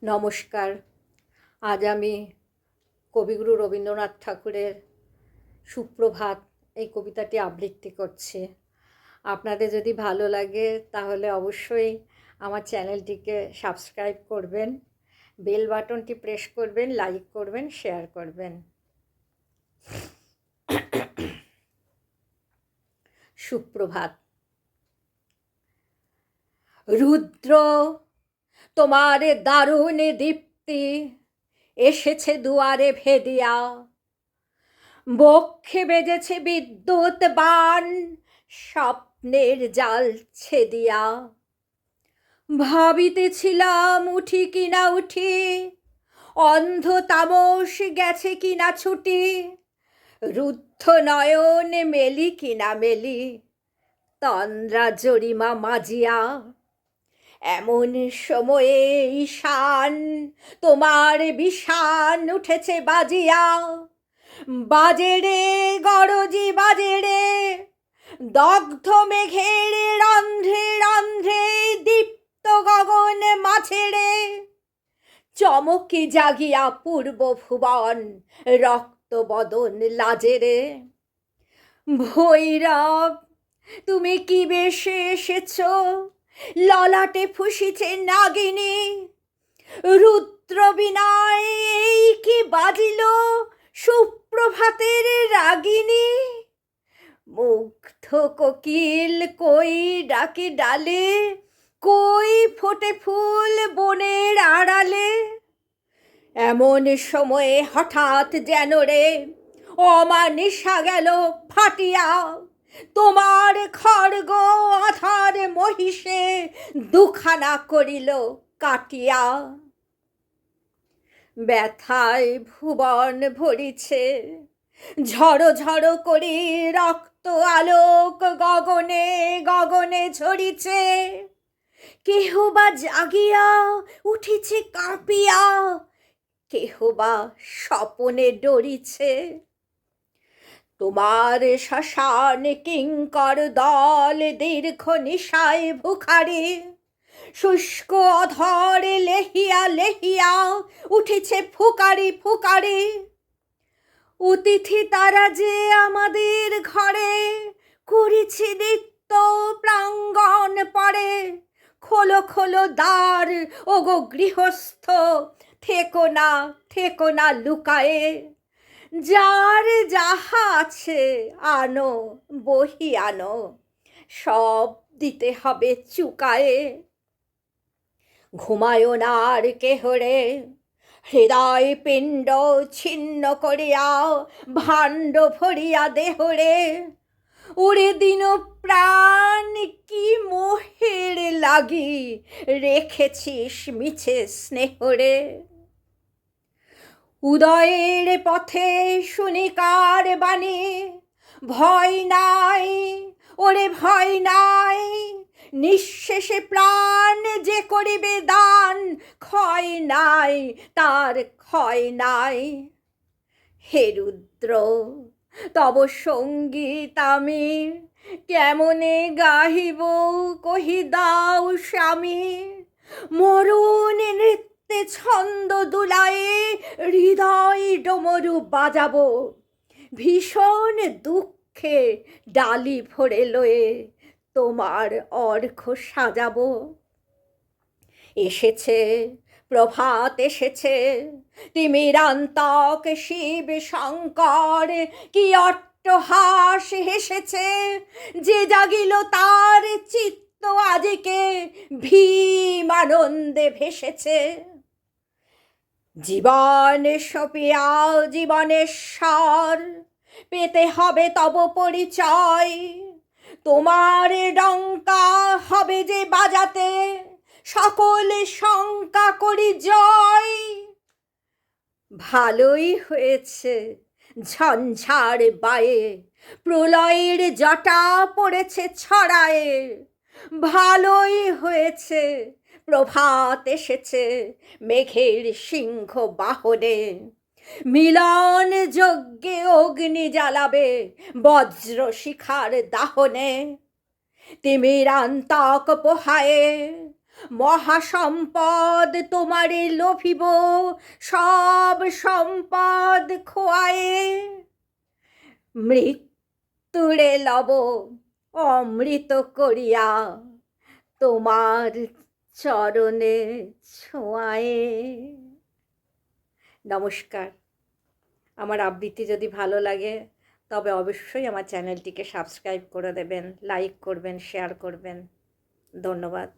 নমস্কার। আজ আমি কবিগুরু রবীন্দ্রনাথ ঠাকুরের সুপ্রভাত এই কবিতাটি আবৃত্তি করছি। আপনাদের যদি ভালো লাগে তাহলে অবশ্যই আমার চ্যানেলটিকে সাবস্ক্রাইব করবেন, বেল বাটনটি প্রেস করবেন, লাইক করবেন, শেয়ার করবেন। সুপ্রভাত। রুদ্র, তোমার দারুণ দীপ্তি এসেছে দুয়ারে ভেদিয়া, বক্ষে বেজেছে বিদ্যুৎ বাণ, স্বপ্নের জাল ছেদিয়া। ভাবিতেছিলাম উঠি কিনা উঠি, অন্ধ তামস গেছে কিনা ছুটি, রুদ্ধ নয়ন মেলি কিনা মেলি, তন্দ্রা জরিমা মাজিয়া। এমন সময়ে ঈশান তোমার বিষান উঠেছে বাজিয়া। বাজে রে গরজি বাজে রে, দগ্ধ মেঘের রন্ধ্রে রন্ধ্রে, দীপ্ত গগন মাঝে রে। চমকি জাগিয়া পূর্ব ভুবন, রক্ত বদন লাজে রে। ভৈরব, তুমি কি বেশে এসেছ, ললাটে ফুসিছে নাগিনী। রুদ্র বিনায় এই কি বাজিল, সুপ্রভাতের রাগিনী। মুগ্ধ কোকিল কই ডাকে ডালে, কই ফোটে ফুল বনের আড়ালে। এমন সময়ে হঠাৎ যেন রে অমানিসা গেল ফাটিয়া, তোমার খড়গ আধার মহিষে দুখানা করিল কাটিয়া। ব্যথায় ভুবন ভরিছে, ঝড়ো ঝড়ো করে রক্ত আলোক গগনে গগনে ঝরিছে। কেহ বা জাগিয়া উঠিছে কাঁপিয়া, কেহ বা স্বপনে ডরিছে। তোমার শ্মশান কিঙ্কর দল দীর্ঘ নিশায় ভুখারি, শুষ্ক অধরে লেহিয়া লেহিয়া উঠেছে ফুকারি ফুকারি। অতিথি তারা যে আমাদের ঘরে, করেছে নিত্য প্রাঙ্গণ পরে। খোলো খোলো দ্বার ওগো গৃহস্থ, থেকো না লুকায়ে। যার যাহা আছে আনো বহি আনো, সব দিতে হবে চুকায়ে। ঘুমায়ো না আর কেহ রে, হৃদয় পিণ্ড ছিন্ন করিয়া, ভাণ্ড ভরিয়া দেহরে। ওরে দিন প্রাণ কি মোহের লাগি, রেখেছিস মিছে স্নেহরে। উদয়ের পথে শুনিকার বাণী, ভয় নাই ওরে ভয় নাই। নিঃশেষে প্রাণ যে করিবে দান, ক্ষয় নাই তার ক্ষয় নাই। হে রুদ্র, তব সঙ্গীত আমি কেমনে গাহিব, কহি দাও স্বামী। মরুণ নৃত্যে ছন্দ দুলায়ে, হৃদয় ডমরু বাজাবো। ভীষণ দুঃখে ডালি ভরে লয়ে, তোমার অর্ঘ্য সাজাবো। এসেছে প্রভাত এসেছে, তিমিরান্তক শিব শঙ্কর, কি অট্টহাস হেসেছে। যে জাগিল তার চিত্ত আজকে, ভীম আনন্দে ভেসেছে। জীবন সপিয়া জীবনেশ্বর, পেতে হবে তব পরিচয়। তোমার ডঙ্কা হবে যে বাজাতে, সকল শঙ্কা করি জয়। ভালোই হয়েছে ঝঞ্ঝার বায়ে, প্রলয়ের জটা পড়েছে ছড়ায়ে। ভালোই হয়েছে প্রভাত এসেছে মেঘের সিংহ বাহনে। মিলন যজ্ঞে অগ্নি জ্বালাবে, বজ্র শিখার দাহনে। তিমিরান্তক পোহায়ে মহাসম্পদ তোমারে লোভিব, সব সম্পদ খোয়ায়ে, মৃত্যুরে লব অমৃত করিয়া তোমার চরণে ছোঁয়ায়ে। নমস্কার। আমার আবৃত্তি যদি ভালো লাগে তবে অবশ্যই আমার চ্যানেলটিকে সাবস্ক্রাইব করে দেবেন, লাইক করবেন, শেয়ার করবেন। ধন্যবাদ।